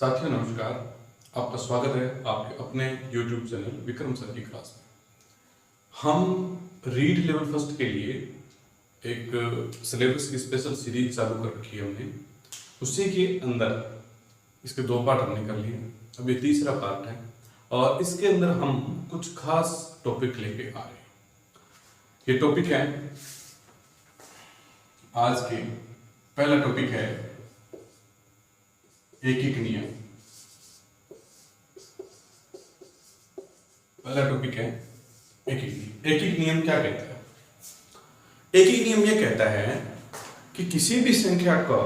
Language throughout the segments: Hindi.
साथियों नमस्कार। आपका स्वागत है आपके अपने YouTube चैनल विक्रम सर की क्लास में। हम रीड लेवल फर्स्ट के लिए एक सिलेबस की स्पेशल सीरीज चालू कर रखी है हमने। उसी के अंदर इसके 2 पार्ट हमने कर लिए, अब ये तीसरा पार्ट है और इसके अंदर हम कुछ खास टॉपिक लेके आ रहे हैं। ये टॉपिक है, आज के पहला टॉपिक है एकीक नियम। पहला टॉपिक है एकीक नियम। एकीक नियम क्या कहता है? एकीक नियम यह कहता है कि किसी भी संख्या का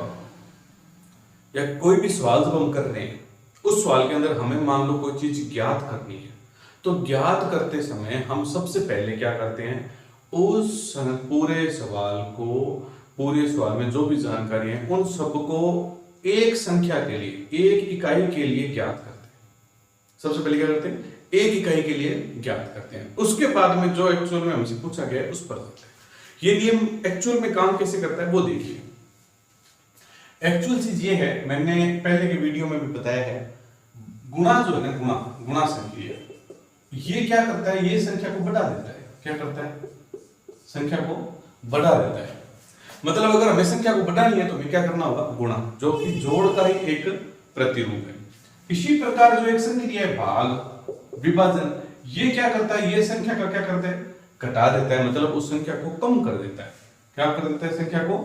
या कोई भी सवाल जब हम कर रहे हैं, उस सवाल के अंदर हमें मान लो कोई चीज ज्ञात करनी है, तो ज्ञात करते समय हम सबसे पहले क्या करते हैं, उस पूरे सवाल में जो भी जानकारी है उन सबको एक संख्या के लिए, एक इकाई के लिए ज्ञात करते हैं। सबसे पहले क्या करते हैं, एक इकाई के लिए ज्ञात करते हैं। उसके बाद में जो एक्चुअल में हमसे पूछा गया है उस पर जाते हैं। ये नियम एक्चुअल में काम कैसे करता है वो देखिए। एक्चुअल चीज ये है, मैंने पहले के वीडियो में भी बताया है, गुणा जो है ना, गुणा संख्या, ये क्या करता है, ये संख्या को बढ़ा देता है। क्या करता है? संख्या को बढ़ा देता है। मतलब अगर हमें संख्या को बढ़ानी है तो हमें क्या करना होगा, गुणा, जो कि जोड़ का ही एक प्रतिरूप है। इसी प्रकार जो एक संक्रिया है भाग, विभाजन, ये क्या करता है, ये संख्या का क्या करता है, घटा देता है। मतलब उस संख्या को कम कर देता है। क्या कर देता है? संख्या को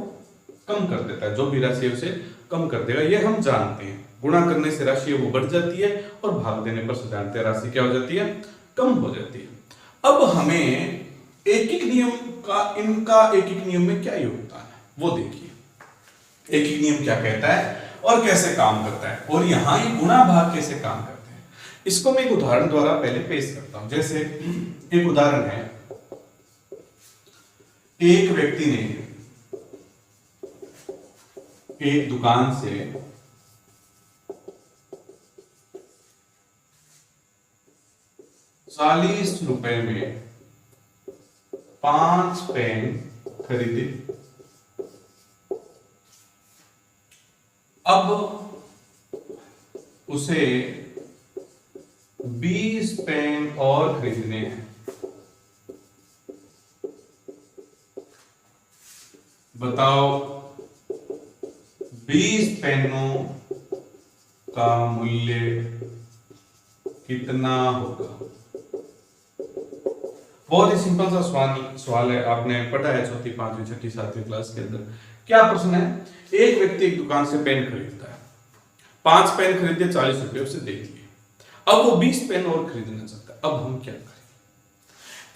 कम कर देता है। जो भी राशि है उसे कम कर देगा, ये हम जानते हैं। गुणा करने से राशि वो बढ़ जाती है और भाग देने पर जानते हैं राशि क्या हो जाती है, कम हो जाती है। अब हमें एकीक नियम का, इनका एकीक नियम में क्या योगदान है वो देखिए। एकीक नियम क्या कहता है और कैसे काम करता है, और यहां ये गुणा भाग कैसे काम करते हैं, इसको मैं एक उदाहरण द्वारा पहले पेश करता हूं। जैसे एक उदाहरण है, एक व्यक्ति ने एक दुकान से 40 रुपए में 5 पेन खरीदे। अब उसे 20 पेन और खरीदने हैं। बताओ 20 पेनों का मूल्य कितना होगा? बहुत ही सिंपल सा सवाल है, आपने पढ़ा है 4वीं, 5वीं, 6वीं, 7वीं क्लास के अंदर। क्या प्रश्न है, एक व्यक्ति एक दुकान से पेन खरीदता है, 5 पेन खरीदे, 40 रुपए उसे दे दिए। अब वो 20 पेन और खरीदना चाहता है। अब हम क्या करें?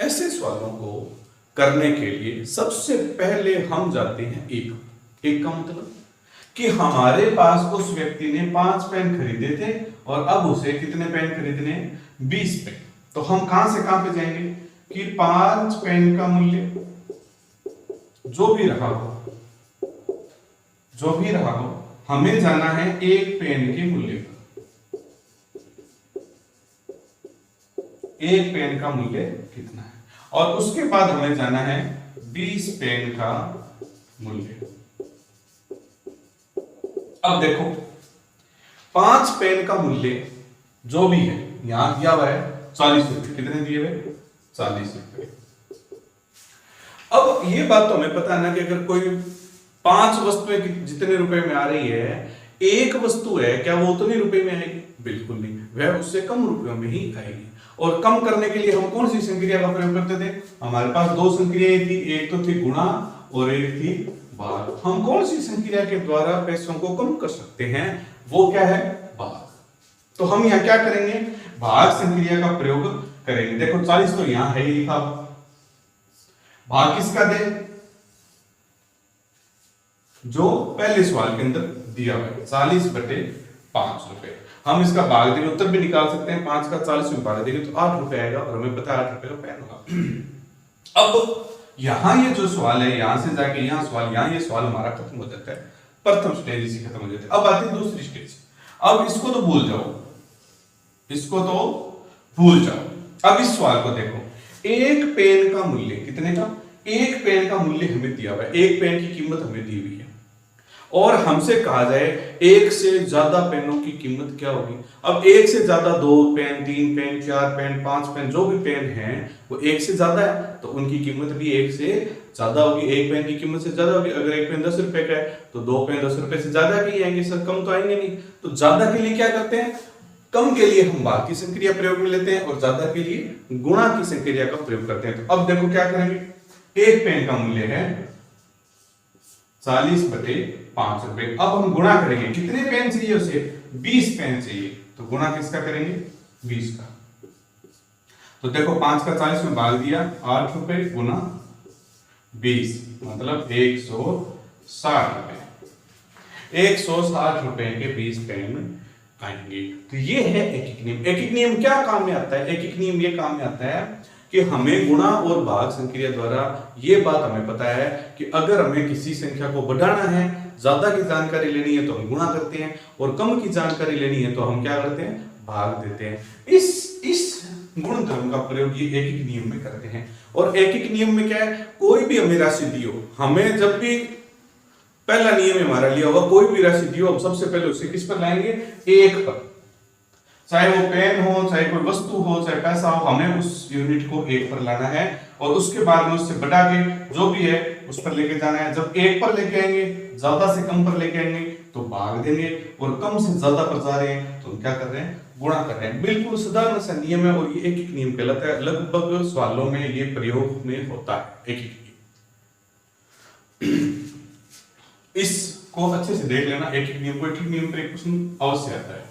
ऐसे सवालों को करने के लिए सबसे पहले हम जाते हैं एक का मतलब कि हमारे पास उस व्यक्ति ने 5 पेन खरीदे थे और अब उसे कितने पेन खरीदने? 20 पेन। तो हम कहां से कहां पे जाएंगे कि 5 पेन का मूल्य जो भी रहा हो, हमें जाना है 1 पेन के मूल्य पर। 1 पेन का मूल्य कितना है, और उसके बाद हमें जाना है 20 पेन का मूल्य। अब देखो 5 पेन का मूल्य जो भी है, यहां दिया हुआ है 40 रुपए। कितने दिए हुए? 40 रुपए। अब ये बात तो हमें पता है ना कि अगर कोई 5 वस्तुएं जितने रुपए में आ रही है, एक वस्तु है, क्या वो उतने रुपए में आएगी? बिल्कुल नहीं, वह उससे कम रुपयों में ही आएगी। और कम करने के लिए हम कौन सी संक्रिया का प्रयोग करते थे? हमारे पास 2 संक्रियाएं थी, एक तो थी गुणा और एक थी भाग। हम कौन सी संक्रिया के द्वारा पैसों को कम कर सकते हैं? वो क्या है? भाग। तो हम यहाँ क्या करेंगे? भाग संक्रिया का प्रयोग करेंगे। देखो 40 तो यहां है ही लिखा, भाग किसका दे? जो पहले सवाल के अंदर दिया हुआ है, 40/5 रुपए। हम इसका भाग देंगे, उत्तर भी निकाल सकते हैं। 5 का 40 में भाग देंगे तो 8 रुपए आएगा, और हमें पता है 8 रुपए का पेन होगा। अब यहां ये जो सवाल है, यहां से जाके यहां सवाल, यहां ये सवाल हमारा खत्म हो जाता है। प्रथम स्टेज इसी खत्म हो जाती है। अब आती है दूसरी स्टेज। अब इसको तो भूल जाओ, अब इस सवाल को देखो। 1 पेन का मूल्य कितने का? 1 पेन का मूल्य हमें दिया हुआ है, 1 पेन की कीमत हमें दी हुई है, और हमसे कहा जाए एक से ज्यादा पेनों की कीमत क्या होगी। अब एक से ज्यादा 2 पेन, 3 पेन, 4 पेन, 5 पेन, जो भी पेन हैं वो एक से ज्यादा है, तो उनकी कीमत भी एक से ज्यादा होगी। एक पेन की कीमत से ज्यादा होगी। अगर एक पेन 10 रुपए का है तो 2 पेन 10 रुपए से ज्यादा के ही आएंगे सर, कम तो आएंगे नहीं। तो ज्यादा के लिए क्या करते हैं, कम के लिए हम भाग की संक्रिया प्रयोग में लेते हैं और ज्यादा के लिए गुणा की संक्रिया का प्रयोग करते हैं। तो अब देखो क्या करेंगे, एक पेन का मूल्य है 40/5 रुपए। अब हम गुणा करेंगे, कितने पेन चाहिए उसे, 20 पेन चाहिए, तो गुणा किसका करेंगे, 20 का। तो देखो 5 का 40 में भाग दिया, 8 रुपए गुना 20 मतलब 160 रुपए। 160 रुपए के 20 पेन आएंगे। तो ये है एकीक नियम। एकीक नियम क्या काम में आता है, एकीक नियम ये काम में आता है कि हमें गुणा और भाग संक्रिया द्वारा ये बात हमें पता है कि अगर हमें किसी संख्या को बढ़ाना है, ज्यादा की जानकारी लेनी है तो हम गुणा करते हैं, और कम की जानकारी लेनी है तो हम क्या करते हैं, भाग देते हैं। इस गुण धर्म का प्रयोग ये एकीक नियम में करते हैं। और एकीक नियम में क्या है, कोई भी हमें राशि दी हो, हमें जब भी पहला नियम हमारा लिया होगा, कोई भी राशि दी हो, हम सबसे पहले उसे किस पर लाएंगे, एक पर। चाहे वो पेन हो, चाहे कोई वस्तु हो, चाहे पैसा हो, हमें उस यूनिट को एक पर लाना है और उसके बाद में उससे बढ़ा के जो भी है उस पर लेके जाना है। जब एक पर लेके आएंगे, ज्यादा से कम पर लेके आएंगे तो भाग देंगे, और कम से ज्यादा पर जा रहे हैं तो हम क्या कर रहे हैं, गुणा कर रहे हैं। बिल्कुल साधारण सा नियम है और ये एकीक नियम कहलाता है। लगभग सवालों में ये प्रयोग में होता है एकीक नियम। इसको अच्छे से देख लेना, एकीक नियम को। एकीक नियम पर एक प्रश्न अवश्य आता है।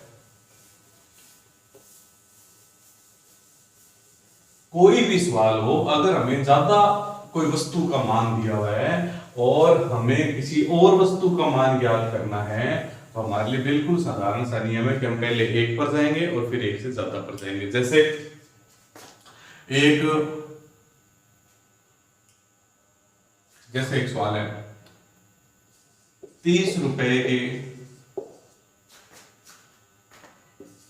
कोई भी सवाल हो, अगर हमें ज्यादा कोई वस्तु का मान दिया हुआ है और हमें किसी और वस्तु का मान ज्ञात करना है, तो हमारे लिए बिल्कुल साधारण सा नियम है कि हम पहले एक पर जाएंगे और फिर एक से ज्यादा पर जाएंगे। जैसे एक सवाल है, 30 रुपए के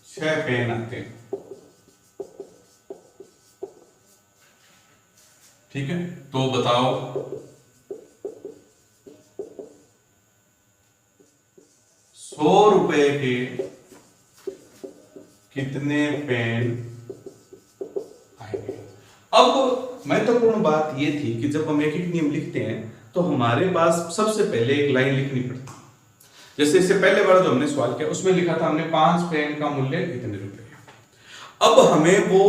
6 पेन आते हैं, ठीक है, तो बताओ 100 रुपए के कितने पेन आएंगे। अब महत्वपूर्ण बात यह थी कि जब हम एकीक नियम लिखते हैं तो हमारे पास सबसे पहले एक लाइन लिखनी पड़ती है। जैसे इससे पहले बार जो हमने सवाल किया उसमें लिखा था हमने 5 पेन का मूल्य इतने रुपए। अब हमें वो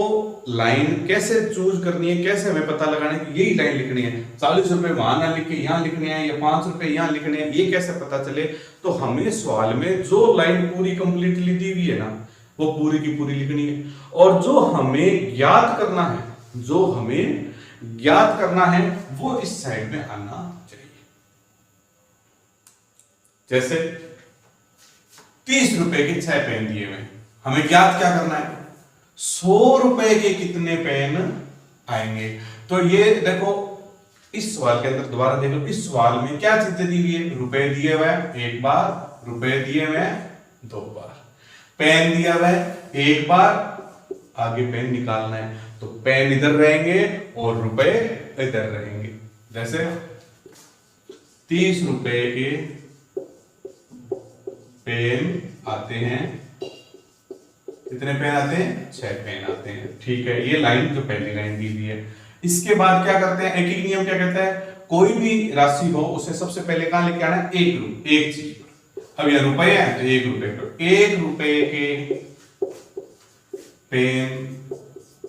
लाइन कैसे चूज करनी है, कैसे हमें पता लगाना है कि यही लाइन लिखनी है, 40 रुपए वहां ना लिख के यहां लिखने हैं या 5 रुपए यहां लिखने हैं, ये कैसे पता चले। तो हमें सवाल में जो लाइन पूरी कंप्लीटली दी हुई है ना, वो पूरी की पूरी लिखनी है, और जो हमें ज्ञात करना है वो इस साइड में आना चाहिए। जैसे 30 रुपए के 6 पेन दिए हुए, हमें ज्ञात क्या करना है, 100 रुपए के कितने पेन आएंगे। तो ये देखो इस सवाल के अंदर दोबारा देख लो, इस सवाल में क्या चीजें दी हुई है, रुपए दिए हुए हैं 1 बार, रुपए दिए हुए हैं 2 बार, पेन दिया हुआ है 1 बार, आगे पेन निकालना है तो पेन इधर रहेंगे और रुपए इधर रहेंगे। जैसे 30 रुपए के पेन आते हैं, कितने पेन आते हैं, 6 पेन आते हैं, ठीक है। ये लाइन जो पहली लाइन दी हुई है। इसके बाद क्या करते हैं, एकीक नियम क्या कहता है, कोई भी राशि हो उसे सबसे पहले कहां लेके आना है, एक चीज पर। अब ये रुपए है तो 1 रुपए पर, 1 रुपए के पेन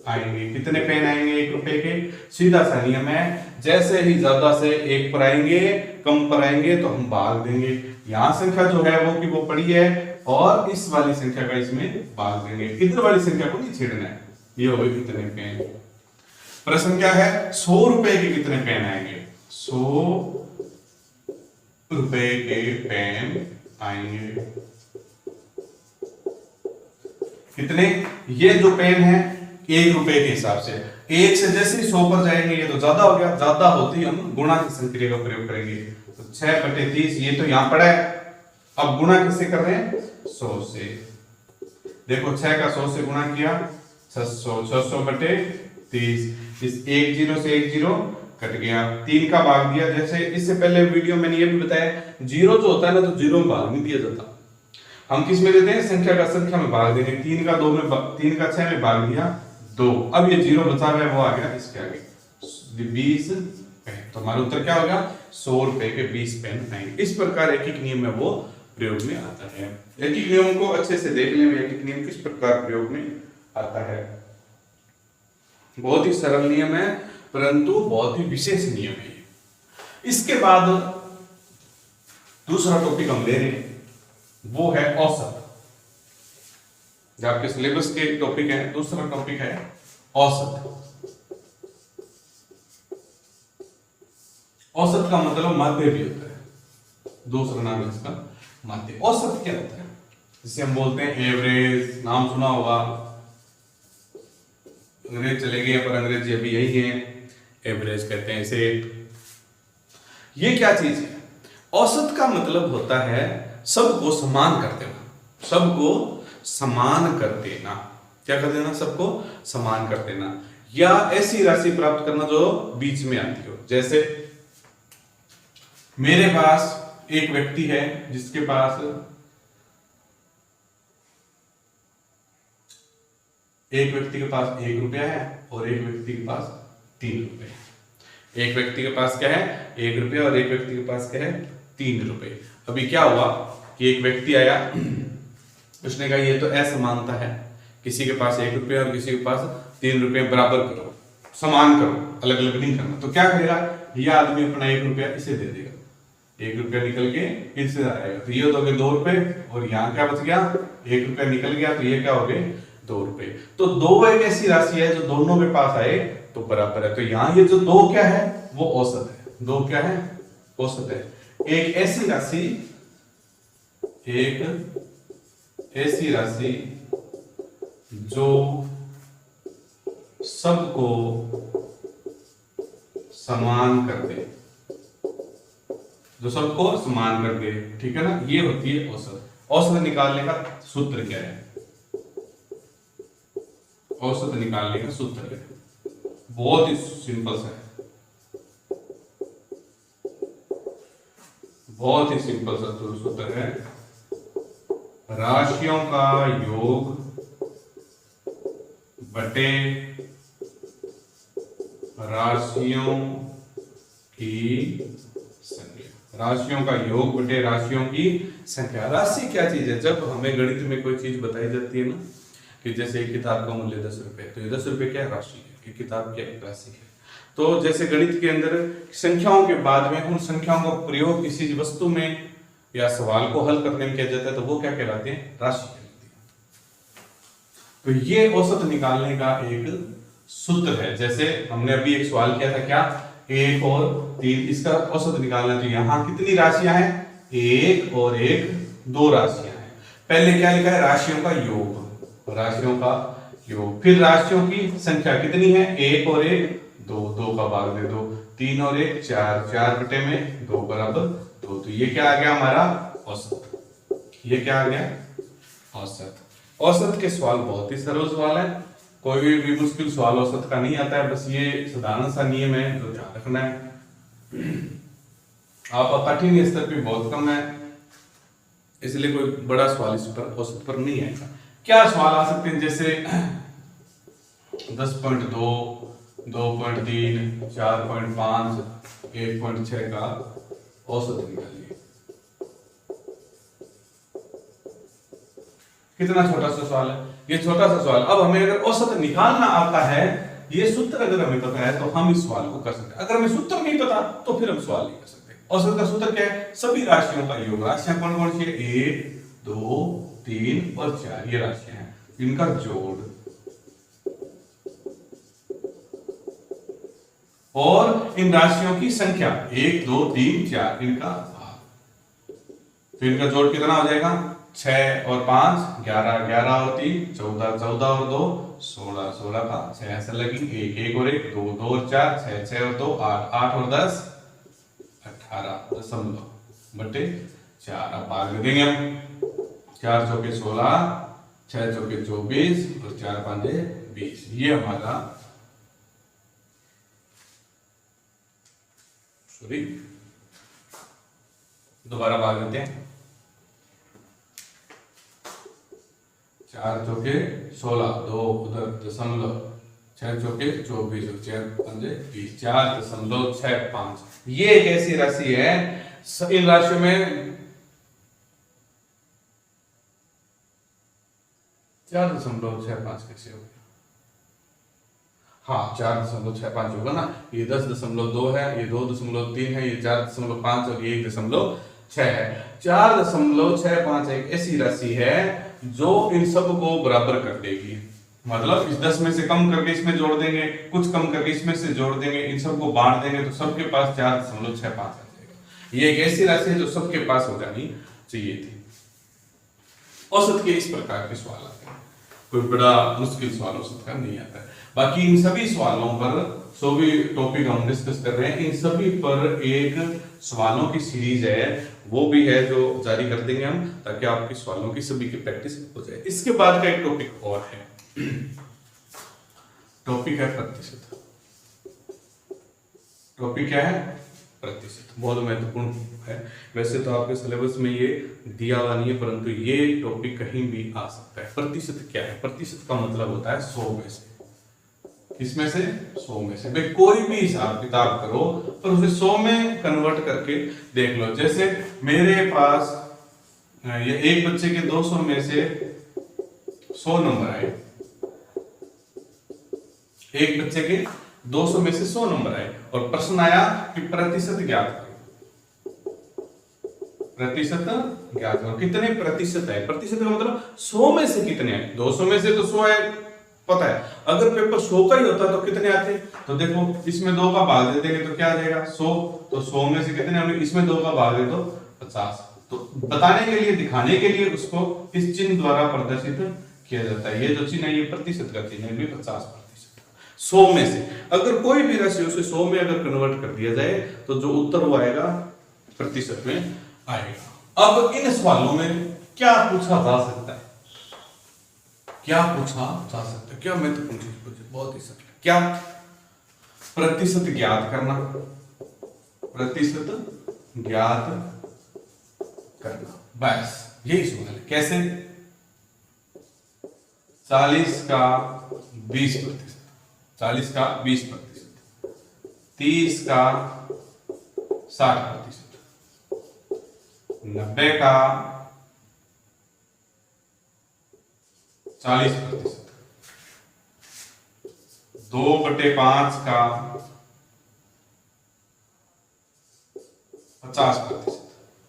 आएंगे, कितने पेन आएंगे 1 रुपए के। सीधा सा नियम है, जैसे ही ज्यादा से 1 पर आएंगे, कम पर आएंगे तो हम भाग देंगे। यहां संख्या जो है वो की वो पड़ी है और इस वाली संख्या का इसमें भाग देंगे, इधर वाली संख्या को नहीं छेड़ना है। ये हो गए कितने पेन। प्रश्न क्या है, 100 रुपए के कितने पेन आएंगे, 100 रुपए के पेन आएंगे, कितने, ये जो पेन है 1 रुपए के हिसाब से, 1 से जैसे ही 100 पर जाएंगे ये तो ज्यादा हो गया, ज्यादा होती हम गुणा की संक्रिया का प्रयोग करेंगे। तो 6/30 ये तो यहां पड़ा है, अब गुणा किससे कर रहे हैं, 100 से। देखो 6 का 100 से गुणा किया 600, 600/30, इस 1 0 से 1 0 कट गया, 3 का भाग दिया। जैसे इससे पहले वीडियो मैंने ये भी बताया, जीरो जो होता है ना, तो जीरो में भाग नहीं दिया जाता, हम किस में देते हैं, संख्या का संख्या में भाग देंगे। 3 का 2 में 3 का 6 में भाग दिया 2, अब ये जीरो बचा हुआ है वो आ गया इसके आगे 20 पेन। तो हमारा उत्तर क्या होगा, 100 रुपए के 20 पेन आएंगे। इस प्रकार एक एक नियम है वो प्रयोग में आता है। एक एक नियम को अच्छे से देख लें, एक एक नियम किस प्रकार प्रयोग में आता है। बहुत ही सरल नियम है परंतु बहुत ही विशेष नियम है। इसके बाद दूसरा टॉपिक हम ले रहे हैं वो है औसत। जो आपके सिलेबस के टॉपिक है, दूसरा टॉपिक है औसत। औसत का मतलब माध्य भी होता है, दूसरा नाम है इसका माध्य। औसत क्या होता है, जिसे हम बोलते हैं एवरेज, नाम सुना होगा, अंग्रेज चले गए पर अंग्रेजी अभी यही है, एवरेज कहते हैं इसे। ये क्या चीज है, औसत का मतलब होता है सबको समान कर देना, सबको समान कर देना। क्या कर देना, सबको समान कर देना, या ऐसी राशि प्राप्त करना जो बीच में आती हो। जैसे मेरे पास एक व्यक्ति है जिसके पास एक व्यक्ति के पास 1 रुपया है और एक व्यक्ति के पास 3 रुपए। एक व्यक्ति के पास क्या है, 1 रुपया, और एक व्यक्ति के पास क्या है, 3 रुपए। अभी क्या हुआ कि एक व्यक्ति आया, उसने कहा ये तो असमानता है, किसी के पास 1 रुपया और किसी के पास 3 रुपये, बराबर करो, समान करो, अलग अलग नहीं करना। तो क्या करेगा, ये आदमी अपना 1 रुपया इसे दे देगा, 1 रुपया निकल के इससे आएगा, तो ये तो हो गए 2 रुपए, और यहाँ क्या बच गया, 1 रुपया निकल गया, तो ये क्या हो गए 2 रुपए। तो 2 एक ऐसी राशि है जो दोनों के पास आए तो बराबर है। तो यहाँ ये जो 2 क्या है वो औसत है, 2 क्या है, औसत है। एक ऐसी राशि, एक ऐसी राशि जो सबको समान कर दे, जो सबको समान कर दे, ठीक है ना, ये होती है औसत। औसत निकालने का सूत्र क्या है, औसत निकालने का सूत्र है बहुत ही सिंपल सा है, बहुत ही सिंपल सा सूत्र है, राशियों का योग बटे राशियों की संख्या। राशियों का योग बटे राशियों की संख्या। राशि क्या चीज है, जब हमें गणित में कोई चीज बताई जाती है ना, कि जैसे एक किताब का मूल्य 10 रुपए, तो ये 10 रुपए क्या है, राशि है, कि किताब क्या है, राशि है। तो जैसे गणित के अंदर संख्याओं के बाद में उन संख्याओं का प्रयोग किसी वस्तु में या सवाल को हल करने में किया जाता है, तो वो क्या कहलाते हैं, राशि कहलाती है। तो ये औसत निकालने का एक सूत्र है। जैसे हमने अभी एक सवाल किया था, क्या 1 और 3, इसका औसत निकालना। तो यहाँ कितनी राशियां हैं, 1 और 1, 2 राशियां हैं। पहले क्या लिखा है, राशियों का योग, राशियों का योग, फिर राशियों की संख्या कितनी है, 1 और 1, 2, 2 का भाग दे दो, 3 और 1, 4, 4 बटे में 2 बराबर 2। तो ये क्या आ गया हमारा औसत। ये क्या आ गया, औसत। औसत के सवाल बहुत ही सरल सवाल है, कोई भी मुश्किल सवाल औसत का नहीं आता है, बस ये साधारण सा नियम है जो ध्यान रखना है। आपका कठिन स्तर भी बहुत कम है, इसलिए कोई बड़ा सवाल इस पर औसत पर नहीं आएगा। क्या सवाल आ सकते हैं, जैसे 10.2, 2.3, 4.5, 1.6 का औसत निकालिए। कितना छोटा सा सवाल है, ये छोटा सा सवाल। अब हमें अगर औसत निकालना आता है, ये सूत्र अगर हमें पता है तो हम इस सवाल को कर सकते हैं। अगर हमें सूत्र नहीं पता तो फिर हम सवाल नहीं कर सकते। औसत का सूत्र क्या है, सभी राशियों का योग। राशियां कौन कौन सी है, 1, 2, 3 और 4, ये राशियां हैं, इनका जोड़ और इन राशियों की संख्या 1, 2, 3, 4, इनका भाग। तो इनका जोड़ कितना हो जाएगा, 6 और 5 11, 11 और 3 14, 14 और 2 16, 16 का 6 ऐसा लगी, 1, 1 और 1 2, 2 और 4 6, 6 और 2 8, 8 और 10 18 दशमलव बटे 4। अब भाग देंगे हम, 4 चौके 16, 6 चौके 24 और 4 5 20। ये हमारा सॉरी, दोबारा भाग देते हैं। 4 चौके 16, 2 उधर दशमलव, 6 चौके 24 और 4 पंजे 20, 4.65। ये एक ऐसी राशि है, इन राशियों में 4.65 कैसे हो गया? हाँ 4.65 होगा ना। ये 10.2 है, ये 2.3 है, ये 4.5 और ये 1.6 है। 4.65 एक ऐसी राशि है जो इन सब को बराबर कर देगी। मतलब इस 10 में से कम करके इसमें जोड़ देंगे, कुछ कम करके इसमें से जोड़ देंगे, इन सबको बांट देंगे तो सबके पास 4.65 आ जाएगा। ये एक ऐसी राशि है जो सबके पास हो जानी चाहिए थी। औसत के इस प्रकार के सवाल आते हैं, कोई बड़ा मुश्किल सवाल औसत का नहीं आता है। बाकी इन सभी सवालों पर, जो भी टॉपिक हम डिस्कस कर रहे हैं, इन सभी पर एक सवालों की सीरीज है, वो भी है जो जारी कर देंगे हम, ताकि आपकी सवालों की सभी की प्रैक्टिस हो जाए। इसके बाद का एक टॉपिक और है, टॉपिक है प्रतिशत। टॉपिक क्या है? प्रतिशत। बहुत महत्वपूर्ण है। वैसे तो आपके सिलेबस में ये दिया हुआ नहीं है, परंतु ये टॉपिक कहीं भी आ सकता है। प्रतिशत क्या है? प्रतिशत का मतलब होता है 100 में से। इसमें से 100 में से भाई कोई भी हिसाब किताब करो और उसे 100 में कन्वर्ट करके देख लो। जैसे मेरे पास ये एक बच्चे के 200 में से 100 नंबर आए, एक बच्चे के 200 में से 100 नंबर आए और प्रश्न आया कि प्रतिशत ज्ञात करो। प्रतिशत ज्ञात करो, कितने प्रतिशत है? प्रतिशत का मतलब 100 में से कितने आए। 200 में से तो 100 है, पता है। अगर पेपर 100 का ही होता तो कितने आते? तो देखो इसमें 2 का भाग दे देंगे तो क्या आ जाएगा? 100। तो 100 में से कितने होंगे? इसमें 2 का भाग दे दो 50। तो बताने के लिए, दिखाने के लिए उसको इस चिन्ह द्वारा प्रदर्शित किया जाता है। ये जो चिन्ह है ये प्रतिशत का चिन्ह है, 50%। 100 में से अगर कोई भी राशि उसे 100 में अगर कन्वर्ट कर दिया जाए तो जो उत्तर वो आएगा प्रतिशत में आएगा। अब इन सवालों में क्या पूछा जा सकता है? क्या पूछा जा सकता है? क्या महत्वपूर्ण चीज पूछी? बहुत ही सरल। क्या? प्रतिशत ज्ञात करना। प्रतिशत ज्ञात करना, बस यही सवाल है। कैसे? 40 का 20%, 40 का 20%, 30 का 60%, 90 का 40%, 2/5 का 50%।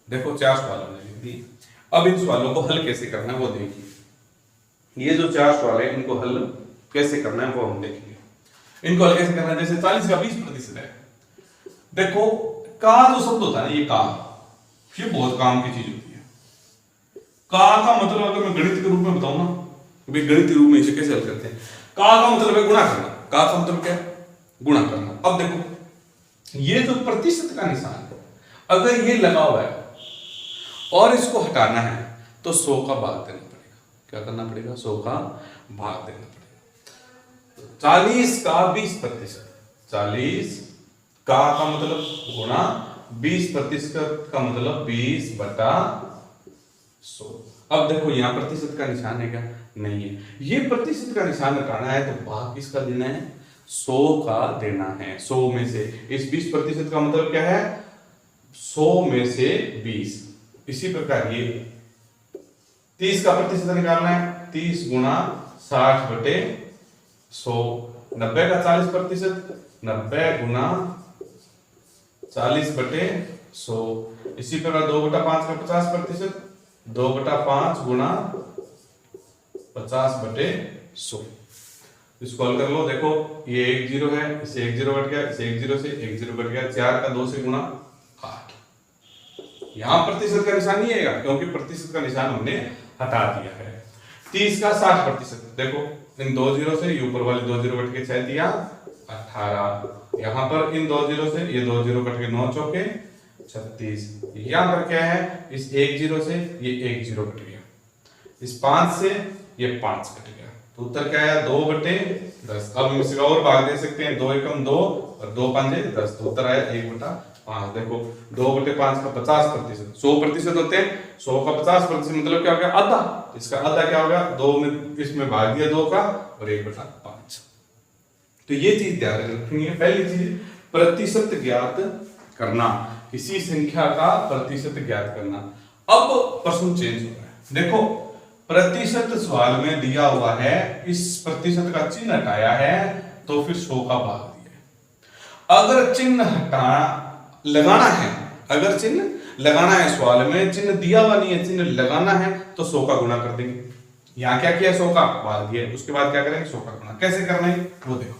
देखो 4 सवाल हमने लिख दिए। अब इन सवालों को हल कैसे करना है वो देखिए। ये जो 4 सवाल है इनको हल कैसे करना है वो हम देखेंगे। इनको हल कैसे करना है? जैसे 40 का 20% है। देखो का जो शब्द होता है ना, ये का, ये बहुत काम की चीज होती है। का मतलब अगर मैं गणित के रूप में बताऊं ना, भाई गणित के रूप में इसे कैसे हल करते हैं? का मतलब है गुणा करना। का मतलब क्या है? गुणा करना। अब देखो ये जो प्रतिशत का निशान है, अगर ये लगा हुआ है और इसको हटाना है तो 100 का भाग देना पड़ेगा। क्या करना पड़ेगा? 100 का भाग देना पड़ेगा। 40 का 20%, 40 का मतलब गुणा 20% का मतलब 20/100। अब देखो यहाँ प्रतिशत का निशान है क्या? नहीं है। ये प्रतिशत का निशान हटाना है तो भाग किसका देना है? 100 का देना है। 100 में से इस 20% का मतलब क्या है? 100 में से 20। इसी प्रकार ये 30 का प्रतिशत निकालना है, 30 गुणा 60/100। 90 का 40%, 90 गुणा 40/100। इसी प्रकार 2/5 का 50%, 2/5 गुणा 50/100। इसको हल कर लो। देखो ये 1 0 है, इसे 1 0 कट गया, इसे 1 0 से 1 0 कट गया। 4 का 2 से गुणा 8। यहां प्रतिशत का निशान नहीं आएगा क्योंकि प्रतिशत का निशान हमने हटा दिया है। 30 का 60%, देखो इन 2 0 से ये ऊपर वाले 2 0 कट के 6 दिया 18। यहां पर इन 2 0 से ये 2 0 कट के 9 चौके 36। यहां पर क्या है? इस 1 0 से ये 1 0 कट गया, इस 5 से ये 5 कट गया। तो उत्तर क्या आया 2/10। अब हम इसका और भाग दे सकते हैं, 2 एकम 2 और 2 पंजे 10, तो उत्तर आया 1/5। देखो 2/5 का 50%, 100% होते हैं, 100 का 50% मतलब क्या हो गया आधा, इसका आधा क्या होगा 2 में इसमें भाग दिया 2 का और 1/5। तो ये चीज ध्यान रखेंगे। पहली चीज प्रतिशत ज्ञात करना, किसी संख्या का प्रतिशत ज्ञात करना। अब प्रश्न चेंज हो रहा है, देखो प्रतिशत सवाल में दिया हुआ है, इस प्रतिशत का चिन्ह हटाया है तो फिर 100 का भाग दिया है। अगर चिन्ह हटाना लगाना है, अगर चिन्ह लगाना है सवाल में, चिन्ह दिया हुआ नहीं है, चिन्ह लगाना है तो 100 का गुणा कर देंगे। यहां क्या किया 100 का भाग दिया, उसके बाद क्या करेंगे 100 का गुणा। कैसे करना है वो देखो।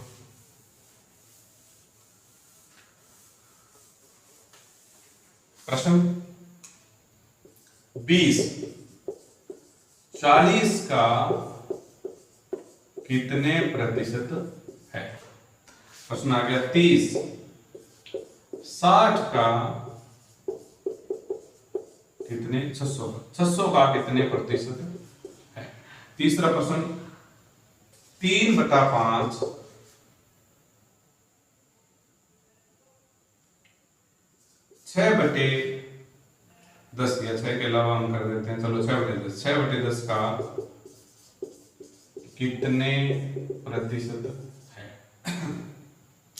प्रश्न 20 40 का कितने प्रतिशत है। प्रश्न आ गया 30 60 का कितने 600 का कितने प्रतिशत है। तीसरा प्रश्न 3/5 6/10 दिया, 6 के अलावा हम कर देते हैं, चलो 6/10, 6/10 का कितने प्रतिशत है।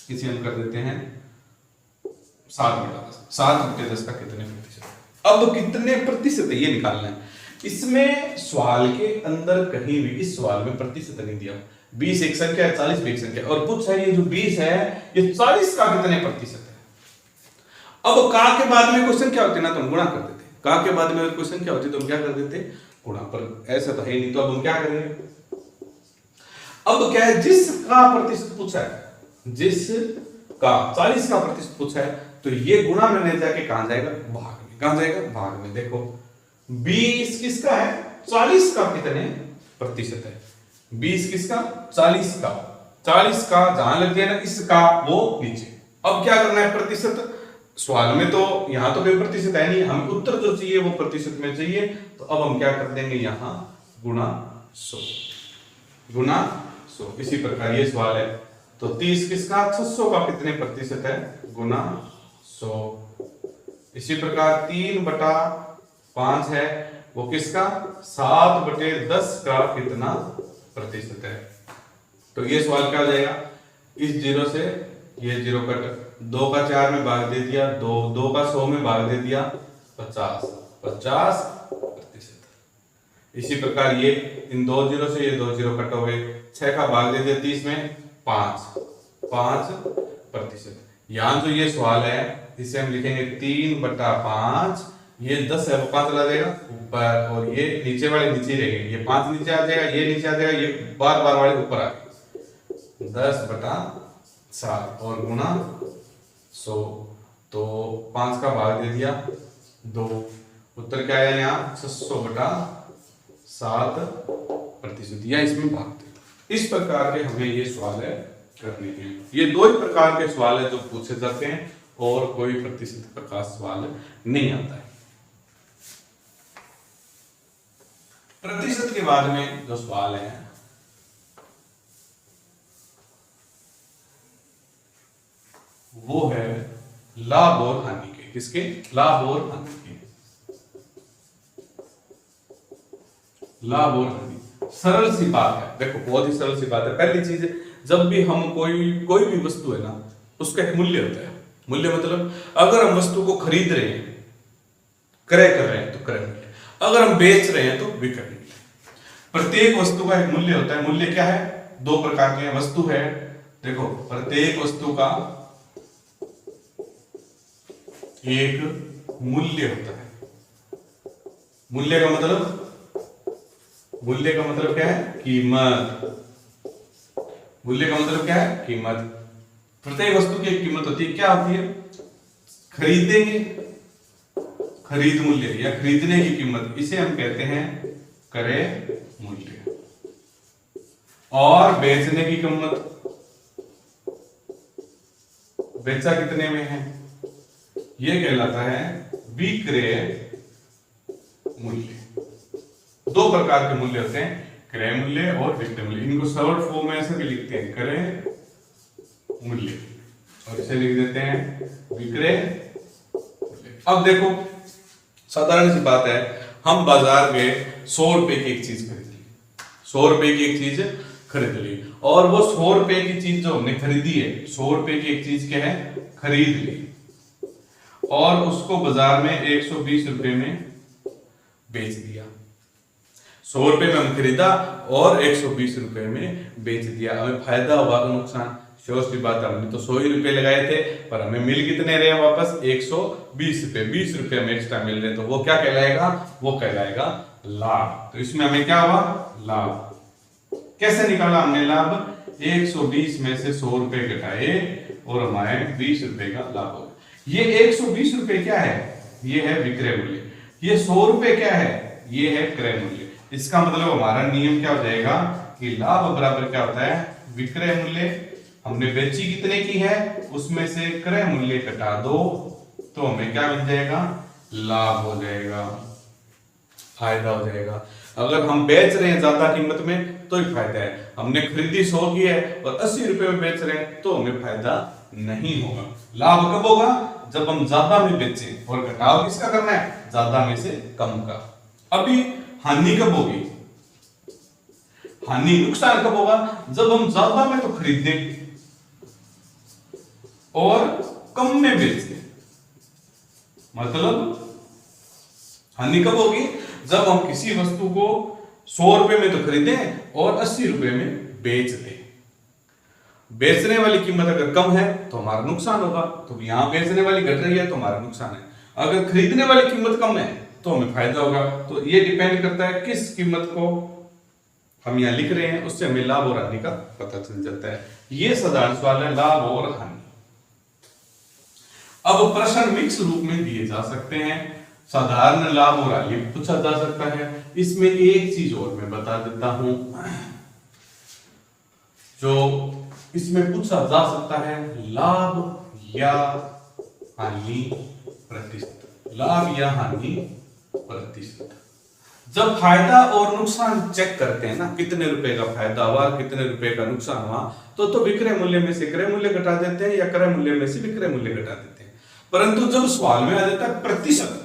इसे हम कर देते हैं 7/10, 7/10 का कितने प्रतिशत है। अब कितने प्रतिशत है ये निकालना है। इसमें सवाल के अंदर कहीं भी इस सवाल में प्रतिशत नहीं दिया। 20 एक संख्या है, 40 भी एक संख्या है, और पूछा है ये जो 20 है ये 40 का कितने प्रतिशत है। अब का के बाद में क्वेश्चन क्या होते ना तो हम गुणा कर देते, का के बाद में क्वेश्चन क्या होती तो हम क्या कर देते गुणा, पर ऐसा तो है नहीं, तो अब हम क्या करेंगे। अब क्या है जिसका प्रतिशत पूछा है, जिसका 40 का प्रतिशत पूछा है, तो ये गुणा में नहीं जाके कहां जाएगा भाग में, कहां जाएगा भाग में। देखो 20 किसका है 40 का कितने प्रतिशत है, 20 किसका 40 का, 40 का जहां लग गया ना इसका वो नीचे। अब क्या करना है प्रतिशत, सवाल में तो यहां तो कोई प्रतिशत है नहीं, हमें उत्तर जो चाहिए वो प्रतिशत में चाहिए, तो अब हम क्या कर देंगे यहां गुणा 100, गुणा 100। इसी प्रकार ये सवाल है, तो 30 किसका 600 का कितने प्रतिशत है गुणा 100। इसी प्रकार 3/5 है वो किसका 7/10 का कितना प्रतिशत है। तो ये सवाल क्या हो जाएगा, इस 0 से ये 0 कट, 2 का 4 में भाग दे दिया, 2 का 100 में भाग दे दिया 50%। इसी प्रकार ये इन 2 0 से ये 2 0 कट हो गए, 6 का भाग दे दिया 30 में 5%। यहां जो ये सवाल है इसे हम लिखेंगे 3/5, ये 10 है वो 5 चला जाएगा ऊपर, और ये नीचे वाले नीचे रहेंगे, ये 5 नीचे आ जाएगा, ये नीचे आ जाएगा, ये बार बार वाले ऊपर आ गए 10/7 और गुणा 100, तो 5 का भाग दे दिया 2, उत्तर क्या आया यहाँ 600/7%, या इसमें भाग दे। इस प्रकार के हमें ये सवाल है करने हैं। ये 2 ही प्रकार के सवाल है जो पूछे जाते हैं, और कोई प्रतिशत प्रकार सवाल नहीं आता है। प्रतिशत के बाद में जो सवाल है वो है लाभ और हानि के, किसके लाभ और हानि के, लाभ और हानि। सरल सी बात है, देखो बहुत ही सरल सी बात है। पहली चीज जब भी हम कोई भी वस्तु है ना उसका एक मूल्य होता है। मूल्य मतलब अगर हम वस्तु को खरीद रहे हैं, क्रय कर रहे हैं तो क्रय मूल्य, अगर हम बेच रहे हैं तो विक्रय मूल्य। प्रत्येक वस्तु का एक मूल्य होता है। मूल्य क्या है 2 प्रकार के वस्तु है, देखो प्रत्येक वस्तु का एक मूल्य होता है। मूल्य का मतलब क्या है कीमत। मूल्य का मतलब क्या है कीमत। प्रत्येक वस्तु की एक कीमत होती है, क्या होती है खरीदेंगे, खरीद मूल्य या खरीदने की कीमत, इसे हम कहते हैं क्रय मूल्य। और बेचने की कीमत, बेचा कितने में है, यह कहलाता है विक्रय मूल्य। 2 प्रकार के मूल्य होते हैं, क्रय मूल्य और विक्रय मूल्य, इनको शॉर्ट फॉर्म में ऐसे भी लिखते हैं क्रय मूल्य और इसे लिख देते हैं विक्रय मूल्य। अब देखो साधारण सी बात है, हम बाजार गए 100 रुपए की एक चीज खरीद ली, 100 रुपए की एक चीज खरीद ली और वो 100 रुपए की चीज जो हमने खरीदी है, 100 रुपए की एक चीज क्या है खरीद ली और उसको बाजार में 120 रुपए में बेच दिया। 100 रुपए में हम खरीदा और 120 रुपए में बेच दिया, हमें फायदा हुआ कि नुकसान? श्योर सी बात है, हमने तो 100 ही रुपए लगाए थे पर हमें मिल कितने रहे हैं वापस? 120 रुपए, 20 रुपए हमें एक्स्ट्रा मिल रहे, तो वो क्या कहलाएगा? वो कहलाएगा लाभ। तो इसमें हमें क्या हुआ? लाभ। कैसे निकाला हमने लाभ? 120 में से 100 रुपए घटाए और हमारे 20 रुपए का लाभ हो गया। ये 120 रुपए क्या है? ये है विक्रय मूल्य। ये 100 रुपए क्या है? ये है क्रय मूल्य। इसका मतलब हमारा नियम क्या हो जाएगा कि लाभ बराबर क्या होता है? विक्रय मूल्य। हमने बेची कितने की है, उसमें से क्रय मूल्य घटा दो तो हमें क्या मिल जाएगा? लाभ हो जाएगा, फायदा हो जाएगा। अगर हम बेच रहे हैं ज्यादा कीमत में तो ही फायदा है, हमने खरीदी 100 की है और 80 रुपए में बेच रहे हैं तो हमें फायदा नहीं होगा। लाभ कब होगा? जब हम ज्यादा में बेचें, और घटाव किसका करना है? ज्यादा में से कम का। अभी हानि कब होगी? हानि, नुकसान कब होगा? जब हम ज्यादा में तो खरीदें और कम में बेचें। मतलब हानि कब होगी? जब हम किसी वस्तु को 100 रुपए में तो खरीदें और 80 रुपए में बेच दें। बेचने वाली कीमत अगर कम है तो हमारा नुकसान होगा, तो यहां बेचने वाली घट रही है तो हमारा नुकसान है। अगर खरीदने वाली कीमत कम है तो हमें फायदा होगा। तो ये डिपेंड करता है किस कीमत को हम यहां लिख रहे हैं, उससे हमें लाभ और हानि का पता चल जाता है। ये साधारण सवाल है, लाभ और हानि। अब प्रश्न मिक्स रूप में दिए जा सकते हैं, साधारण लाभ और हानि पूछा जा सकता है। इसमें एक चीज और मैं बता देता हूं जो इसमें पूछा जा सकता है, लाभ या हानि प्रतिशत। लाभ या हानि प्रतिशत। जब फायदा और नुकसान चेक करते हैं ना, कितने रुपए का फायदा हुआ, कितने रुपए का नुकसान हुआ, तो विक्रय मूल्य में से क्रय मूल्य घटा देते हैं या क्रय मूल्य में से विक्रय मूल्य घटा देते हैं। परंतु जब सवाल में आ जाता है प्रतिशत,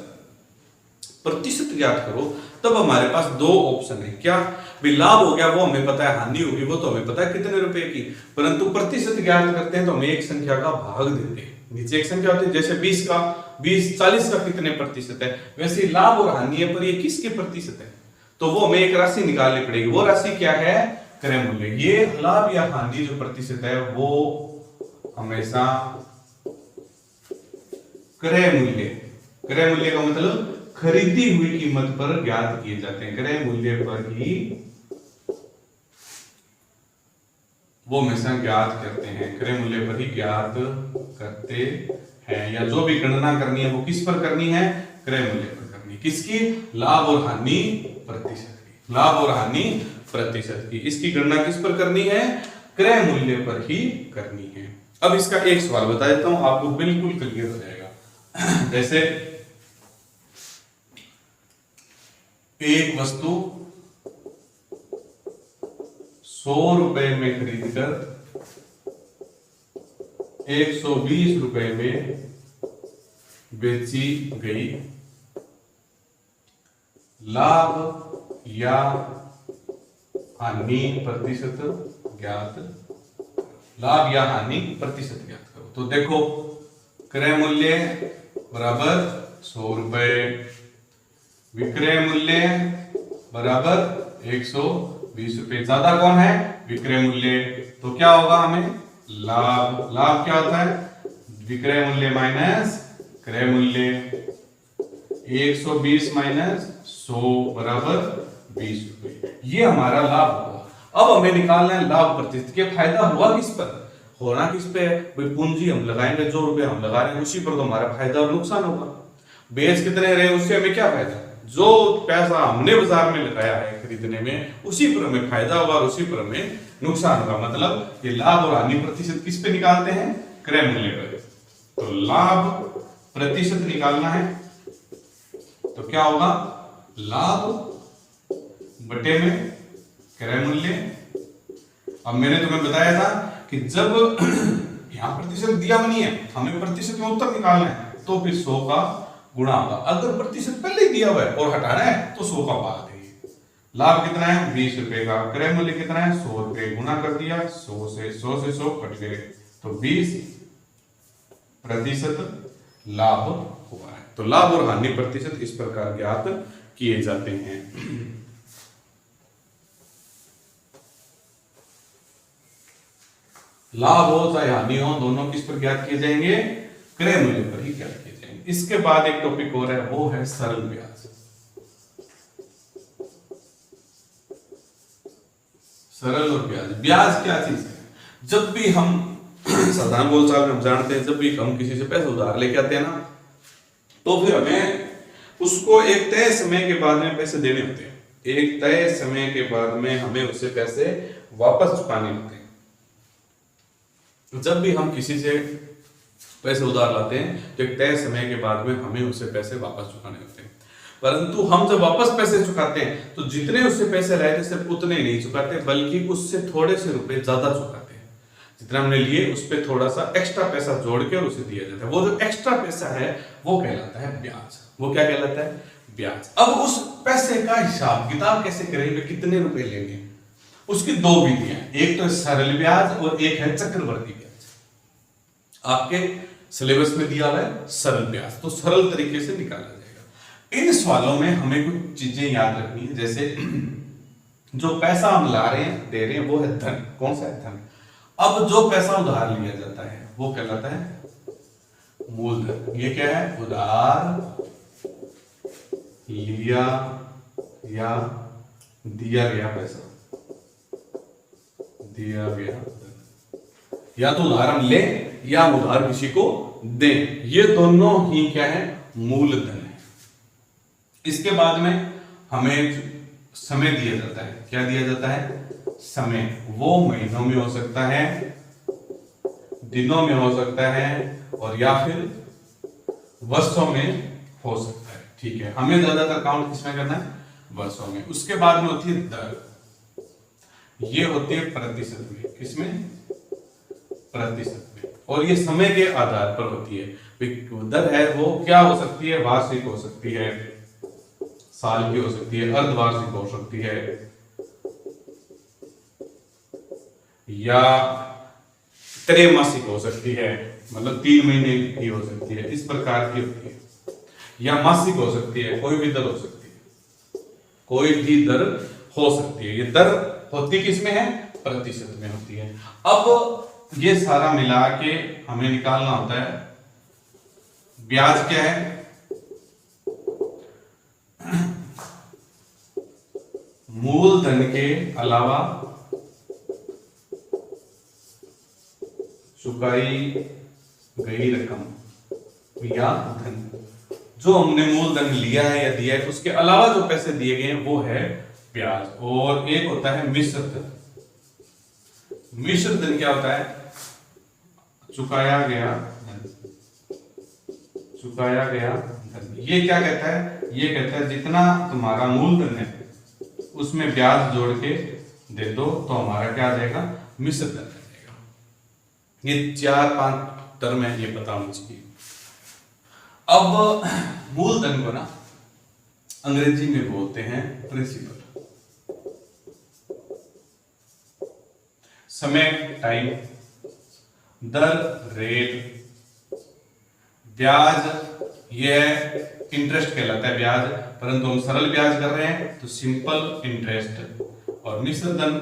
प्रतिशत ज्ञात करो, तब हमारे पास दो ऑप्शन है। क्या? भी लाभ हो गया वो हमें पता है, हानि होगी वो तो हमें पता है कितने रुपए की, परंतु प्रतिशत ज्ञात करते हैं तो हमें एक संख्या का भाग देते हैं। नीचे एक संख्या होती है, जैसे 20 का 40 का कितने प्रतिशत है, वैसे लाभ और हानि है पर ये किसके प्रतिशत है, तो वो हमें एक राशि निकालनी पड़ेगी। वो राशि क्या है? क्रय मूल्य। ये लाभ या हानि जो प्रतिशत है वो हमेशा क्रय मूल्य, क्रय मूल्य का मतलब खरीदी हुई कीमत पर ज्ञात किए जाते हैं। क्रय मूल्य पर ही वो हमेशा ज्ञात करते हैं, क्रय मूल्य पर ही ज्ञात करते हैं। या जो भी गणना करनी है वो किस पर करनी है? क्रय मूल्य पर करनी है। किसकी? लाभ और हानि प्रतिशत की। लाभ और हानि प्रतिशत की इसकी गणना किस पर करनी है? क्रय मूल्य पर ही करनी है। अब इसका एक सवाल बता देता हूं, आपको बिल्कुल क्लियर हो जाएगा। जैसे एक वस्तु 100 रुपए में खरीदकर 120 रुपए में बेची गई, लाभ या हानि प्रतिशत ज्ञात, लाभ या हानि प्रतिशत ज्ञात करो। तो देखो, क्रय मूल्य बराबर 100 रुपए, विक्रय मूल्य बराबर 120 रुपए। ज्यादा कौन है? विक्रय मूल्य। तो क्या होगा हमें? लाभ। लाभ क्या होता है? विक्रय मूल्य माइनस क्रय मूल्य। 120 माइनस 100 बराबर 20 रुपए। ये हमारा लाभ हुआ। अब हमें निकालना है लाभ प्रतिशत। के फायदा हुआ किस पर? होना किस पे है? भाई पूंजी हम लगाएंगे, जो रुपए हम लगा रहे हैं उसी पर तो हमारा फायदा और नुकसान होगा। बेच कितने रहे उससे हमें क्या फायदा? जो पैसा हमने बाजार में लगाया है खरीदने में, उसी पर हमें फायदा होगा और उसी पर हमें नुकसान होगा। मतलब ये लाभ और हानि प्रतिशत किस पे निकालते हैं? क्रय मूल्य पर। तो लाभ प्रतिशत निकालना है तो क्या होगा? लाभ बटे में क्रय मूल्य। अब मैंने तुम्हें बताया था कि जब यहां प्रतिशत दिया नहीं है, हमें प्रतिशत में उत्तर निकालना है, तो फिर 100 का गुणा होगा। अगर प्रतिशत पहले ही दिया हुआ है और हटाना है तो 100 का बाद है। लाभ कितना है? 20 रुपए का। क्रय मूल्य कितना है? 100 रुपए। गुणा कर दिया 100 से 100 कट गए तो 20% लाभ हुआ है। तो लाभ और हानि प्रतिशत इस प्रकार ज्ञात किए जाते हैं। लाभ हो चाहे हानि हो, दोनों किस पर ज्ञात किए जाएंगे? क्रय मूल्य पर ही ज्ञात किए जाएंगे। इसके बाद एक टॉपिक और है, वो है सरल ब्याज। सरल और ब्याज। ब्याज क्या चीज है? जब भी हम साधारण बोलचाल में हम जानते हैं, जब भी हम किसी से पैसे उधार लेके आते हैं ना, तो फिर हमें उसको एक तय समय के बाद में पैसे देने होते हैं। एक तय समय के बाद में हमें उससे पैसे वापस चुकाने होते हैं। जब भी हम किसी से पैसे उधार लाते हैं तो एक तय समय के बाद में हमें उससे पैसे वापस चुकाने होते हैं। परंतु हम जब वापस पैसे चुकाते हैं तो जितने उससे पैसे लाए थे सिर्फ उतने नहीं चुकाते, बल्कि उससे थोड़े से रुपए ज्यादा चुकाते हैं। जितना हमने लिए उस पर थोड़ा सा एक्स्ट्रा पैसा जोड़ के और उसे दिया जाता है। वो जो एक्स्ट्रा पैसा है वो कहलाता है ब्याज। वो क्या कहलाता है? ब्याज। अब उस पैसे का हिसाब किताब कैसे करेंगे, कितने रुपए लेंगे, उसकी दो विधियां, एक तो सरल ब्याज और एक है चक्रवर्ती ब्याज। आपके सिलेबस में दिया हुआ है सरल ब्याज, तो सरल तरीके से निकाला जाएगा। इन सवालों में हमें कुछ चीजें याद रखनी है, जैसे जो पैसा हम ला रहे हैं, दे रहे हैं, वो है धन। कौन सा है? धन। अब जो पैसा उधार लिया जाता है वो कहलाता है मूलधन। ये क्या है? उधार लिया या दिया गया पैसा, दिया गया धन। या तो उधार हम ले या उधार किसी को दें, ये दोनों ही क्या है? मूलधन है। इसके बाद में हमें समय दिया जाता है। क्या दिया जाता है? समय। वो महीनों में हो सकता है, दिनों में हो सकता है, और या फिर वर्षों में हो सकता है। ठीक है, हमें ज्यादातर काउंट किसमें करना है? वर्षों में। उसके बाद में होती है दर। ये होती है प्रतिशत में। किसमें? प्रतिशत में। और ये समय के आधार पर होती है। दर है वो क्या हो सकती है? वार्षिक हो सकती है, साल की हो सकती है, अर्धवार्षिक हो सकती है, या त्रैमासिक हो सकती है, मतलब 3 महीने की हो सकती है, इस प्रकार की होती है। या मासिक हो सकती है, कोई भी दर हो सकती है, कोई भी दर हो सकती है। ये दर होती किसमें है? प्रतिशत में होती है। अब ये सारा मिला के हमें निकालना होता है ब्याज क्या है? मूलधन के अलावा चुकाई गई रकम या धन। जो हमने मूलधन लिया है या दिया है उसके अलावा जो पैसे दिए गए हैं वो है ब्याज। और एक होता है मिश्र धन। मिश्र धन क्या होता है? चुकाया गया धन। चुकाया गया धन। ये क्या कहता है? ये कहता है जितना तुम्हारा मूलधन है उसमें ब्याज जोड़ के दे दो तो हमारा क्या आ जाएगा? मिश्र धन आ जाएगा। ये 4-5 टर्म है, ये पता होना चाहिए। अब मूलधन को ना अंग्रेजी में बोलते हैं प्रिंसिपल। समय टाइम, दर रेट, ब्याज यह इंटरेस्ट कहलाता है ब्याज, परंतु हम सरल ब्याज कर रहे हैं तो सिंपल इंटरेस्ट। और मिश्र धन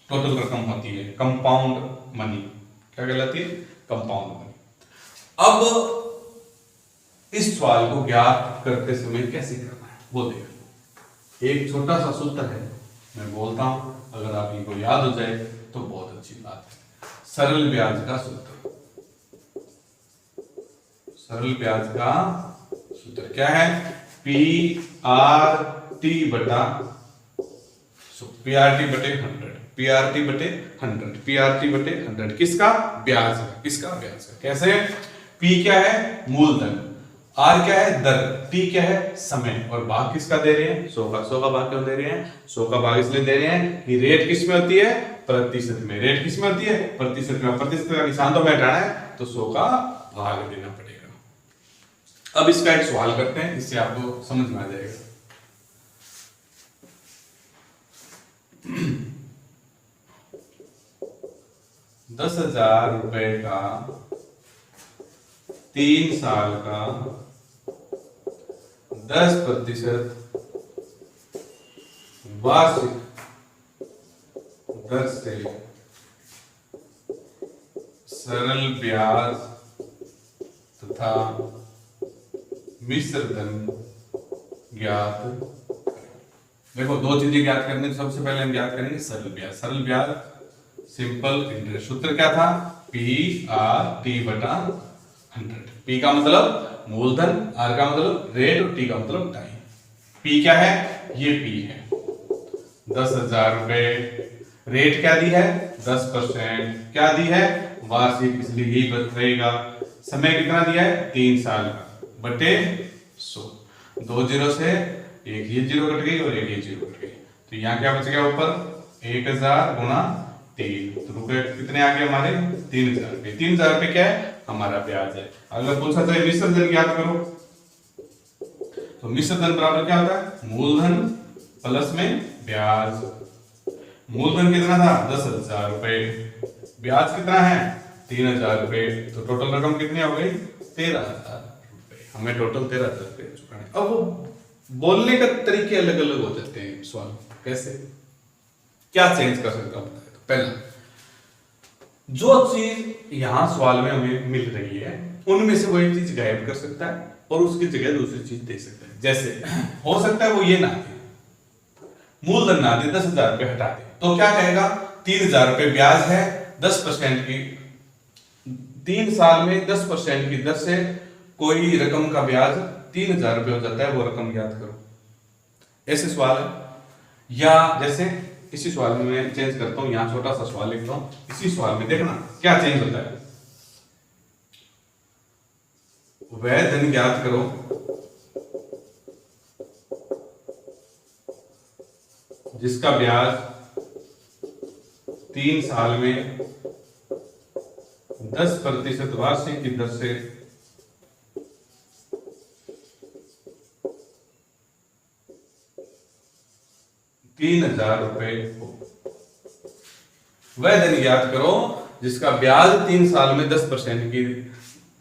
टोटल रकम होती है, कंपाउंड मनी। क्या कहलाती है? Compound money. अब इस सवाल को ज्ञात करते समय कैसे करना है वो देखो। एक छोटा सा सूत्र है, मैं बोलता हूं, अगर आप इनको याद हो जाए तो बहुत अच्छी बात है। सरल ब्याज का सूत्र। सरल ब्याज का सूत्र क्या है? PRT बटा PRT बटे 100, PRT बटे 100, PRT बटे 100। किसका? ब्याज का। किसका? ब्याज का। कैसे? P क्या है? मूलधन। आर क्या है, दर, टी क्या है, समय, और भाग किसका दे रहे हैं, 100 का। 100 का भाग क्यों दे रहे हैं, 100 का भाग इसलिए दे रहे हैं कि रेट किस में होती है, प्रतिशत में। रेट किस में होती है, प्रतिशत में। प्रतिशत का निशान तो हमें हटाना है, तो 100 का भाग देना पड़ेगा। अब इसका एक सवाल करते हैं, इससे आपको समझ में आ जाएगा। ₹10,000 का 3 साल का 10% वार्षिक दर से सरल ब्याज तथा मिश्र धन ज्ञात। देखो दो चीजें ज्ञात करने, सबसे पहले हम ज्ञात करेंगे सरल ब्याज। सरल ब्याज सिंपल इंटरेस्ट, सूत्र क्या था, P/T/100। P का मतलब मूलधन, R का मतलब रेट और T का मतलब टाइम। P क्या है, ये P है। 10,000 रेट क्या दी है, 10%, क्या दी है, वार्षिक, इसलिए यही रहेगा। समय कितना दिया है, 3 साल का, बटे 100। 2 जीरो से एक ये जीरो कट गई और एक ये जीरो कट गई, तो यहाँ क्या बच गया ऊपर, 1,000 गुणा 3, तो रुपए कितने आ गए हमारे, 3,000 रुपए। 3,000 रुपए क्या है, हमारा ब्याज है। अगर पूछा जाए मिश्र धन ज्ञात करो, तो मिश्र धन बराबर क्या होता है, मूलधन प्लस में ब्याज। मूलधन कितना था, 10,000 रुपए, ब्याज कितना है, 3,000 रुपए, तो टोटल रकम कितनी हो गई, 13,000 रुपए। हमें टोटल 13,000 रुपए चुकाने। अब वो बोलने का तरीके अलग अलग हो जाते हैं सवाल, कैसे, क्या चेंज कर सकता हूं। पहला, जो चीज यहां सवाल में हमें मिल रही है उनमें से वही चीज गायब कर सकता है और उसकी जगह दूसरी चीज दे सकता है। जैसे हो सकता है वो ये ना दे, मूलधन ना दे, 10,000 रुपए हटा दे, तो क्या कहेगा, 3,000 रुपए ब्याज है, 10% की, 3 साल में 10% की दर से कोई रकम का ब्याज 3,000 रुपए हो जाता है, वो रकम याद करो। ऐसे सवाल है। या जैसे इसी सवाल में मैं चेंज करता हूं, यहां छोटा सा सवाल लिखता हूं, इसी सवाल में देखना क्या चेंज होता है। वह धन ज्ञात करो जिसका ब्याज 3 साल में 10% वार्षिक की दर से 3,000 रुपए हो। वह धन ज्ञात करो जिसका ब्याज 3 साल में 10% की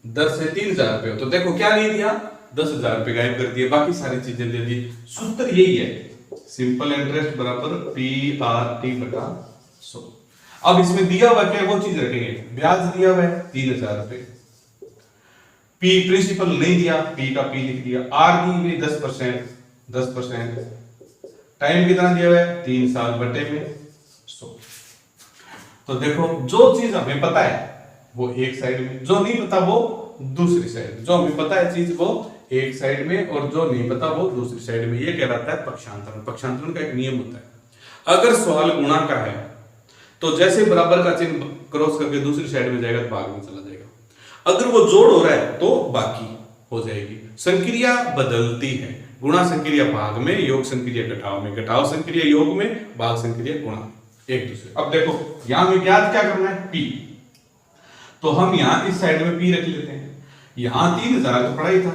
दर से 3,000 रुपए हो। तो देखो क्या नहीं दिया, 10,000 रुपए गायब कर दिए, बाकी सारी चीजें दे दी। सूत्र यही है, सिंपल इंटरेस्ट बराबर P/T/100। अब इसमें दिया हुआ क्या है वो चीज रखेंगे, ब्याज दिया हुआ है 3,000 रुपए, P प्रिंसिपल नहीं दिया, P का P लिख दिया, R दी हुई 10%, टाइम कितना दिया हुआ है, 3 साल बटे में 100। तो देखो जो चीज हमें पता है वो एक साइड में, जो नहीं पता वो दूसरी साइड। जो हमें पता है चीज वो एक साइड में और जो नहीं पता वो दूसरी साइड में। ये कहलाता है पक्षांतरण। पक्षांतरण का एक नियम होता है, अगर सवाल गुणा का है तो जैसे बराबर का चिन्ह क्रॉस करके दूसरी साइड में जाएगा तो भाग में चला जाएगा। अगर वो जोड़ हो रहा है तो बाकी हो जाएगी। संक्रिया बदलती है, गुणा संक्रिया भाग में, योग संक्रिया घटाव में, घटाव संक्रिया योग में, भाग संक्रिया गुणा में, एक दूसरे। अब देखो यहां में ज्ञात क्या करना है, P, तो हम यहां इस साइड में P रख लेते हैं। यहां 3,000 तो पड़ा ही था।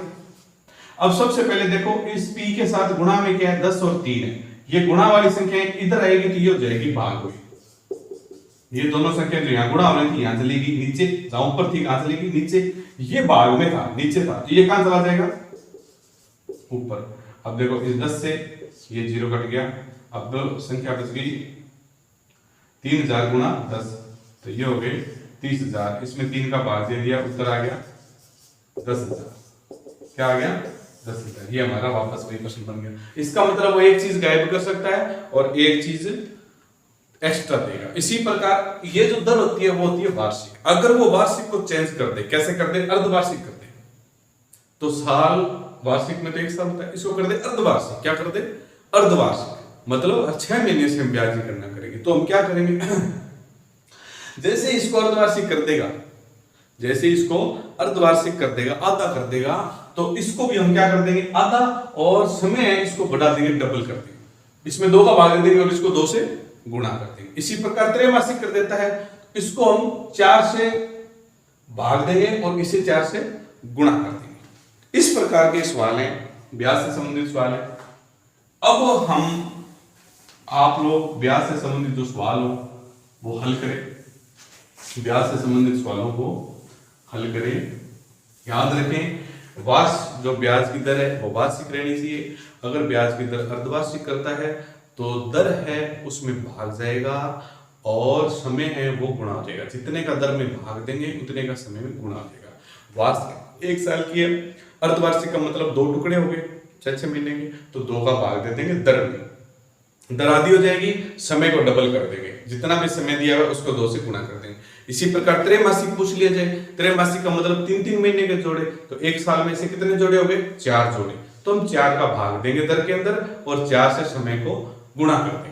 अब सबसे पहले देखो इस P के साथ गुणा में क्या है, 10 और 3 है, ये गुणा वाली संख्या इधर आएगी तो ये हो जाएगी भाग हुई। ये दोनों संख्या जो यहाँ गुणा हो रही थी यहां चलेगी नीचे, जहां ऊपर थी कहां चलेगी नीचे, ये भाग में था नीचे था, तो ये कहां चला जाएगा ऊपर। अब देखो इस 10 से ये 0 कट गया, अब दो संख्या बच गई 3,000 गुणा 10, तो ये हो गए 30,000। इसमें 3 का भाग दे दिया, उत्तर आ गया 10,000। क्या आ गया, 10,000। ये हमारा वापस वही प्रश्न बन गया। इसका मतलब वो एक चीज गायब कर सकता है और एक चीज एक्स्ट्रा देगा। इसी प्रकार ये जो दर होती है वो होती है वार्षिक। अगर वो वार्षिक को चेंज कर दे, कैसे कर दे, अर्धवार्षिक कर दे, तो साल वार्षिक में तो एक साल होता है, इसको कर दे अर्धवार्षिक। क्या कर दे, अर्धवार्षिक, मतलब 6 महीने से हम ब्याज की गणना करेंगे। तो हम क्या करेंगे जैसे इसको अर्धवार्षिक कर देगा जैसे इसको अर्धवार्षिक कर देगा, आधा कर देगा, तो इसको भी हम क्या कर देंगे, आधा, और समय है इसको बढ़ा देंगे, डबल कर देंगे, इसमें 2 का भाग दे देंगे और इसको 2 से गुणा कर देंगे। इसी प्रकार त्रैमासिक कर देता है, इसको हम 4 से भाग देंगे और इसे 4 से गुणा कर देंगे। इस प्रकार के सवाल हैं, ब्याज से संबंधित सवाल है। अब हम आप लोग ब्याज से संबंधित जो सवाल हो वो हल करें, ब्याज से संबंधित सवालों को हल करें। याद रखें, जो ब्याज की दर है वो वार्षिक रहनी चाहिए। अगर ब्याज की दर अर्धवार्षिक करता है तो दर है उसमें भाग जाएगा और समय है वो गुणा हो जाएगा। जितने का दर में भाग देंगे उतने का समय में गुणा हो जाएगा। वार्षिक 1 साल की है, अर्धवार्षिक का मतलब 2 टुकड़े हो गए 6 महीने के, तो 2 का भाग दे देंगे दर में, दर आधी हो जाएगी, समय को डबल कर देंगे, जितना भी समय दिया हुआ उसको 2 से गुणा कर देंगे। इसी प्रकार त्रैमासिक पूछ लिया जाए, त्रैमासिक का मतलब 3-3 महीने के जोड़े, तो 1 साल में से कितने जोड़े हो गए, 4 जोड़े, तो हम 4 का भाग देंगे दर के अंदर और 4 से समय को गुणा कर देंगे।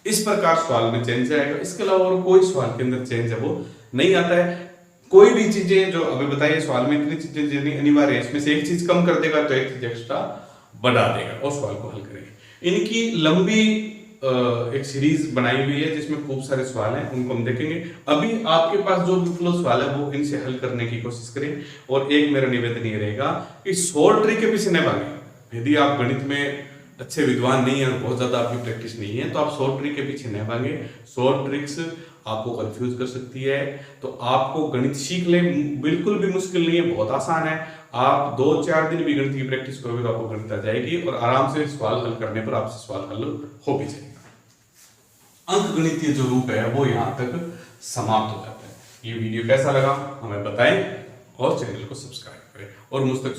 इस प्रकार सवाल में चेंज आएगा। इसके अलावा और कोई सवाल के अंदर चेंज है वो नहीं आता है। कोई भी चीजें जो अभी बताइए सवाल में इतनी चीजें जितनी अनिवार्य है, इसमें से एक चीज कम कर देगा तो एक चीज एक्स्ट्रा बढ़ा देगा और सवाल को हल करेंगे। इनकी लंबी एक सीरीज बनाई हुई है जिसमें खूब सारे सवाल हैं, उनको हम देखेंगे। अभी आपके पास जो भी फ्लो सवाल है वो इनसे हल करने की कोशिश करें। और एक मेरा निवेदन ये रहेगा कि शॉर्ट ट्रिक के पीछे न भागें। यदि आप गणित में अच्छे विद्वान नहीं है और बहुत ज्यादा आपकी प्रैक्टिस नहीं है तो आप शॉर्ट ट्रिक के पीछे न भागे। शॉर्ट ट्रिक्स आपको कंफ्यूज कर सकती है, तो आपको गणित सीख ले, बिल्कुल भी मुश्किल नहीं है, बहुत आसान है। आप 2-4 दिन भी गणित की प्रैक्टिस करोगे तो आपको गणित आ जाएगी और आराम से सवाल हल करने पर आपसे सवाल हल हो भी जाएगा। अंक गणितीय जो रूप है वो यहाँ तक समाप्त हो जाता है। ये वीडियो कैसा लगा हमें बताएं और चैनल को सब्सक्राइब करें और मुझ तक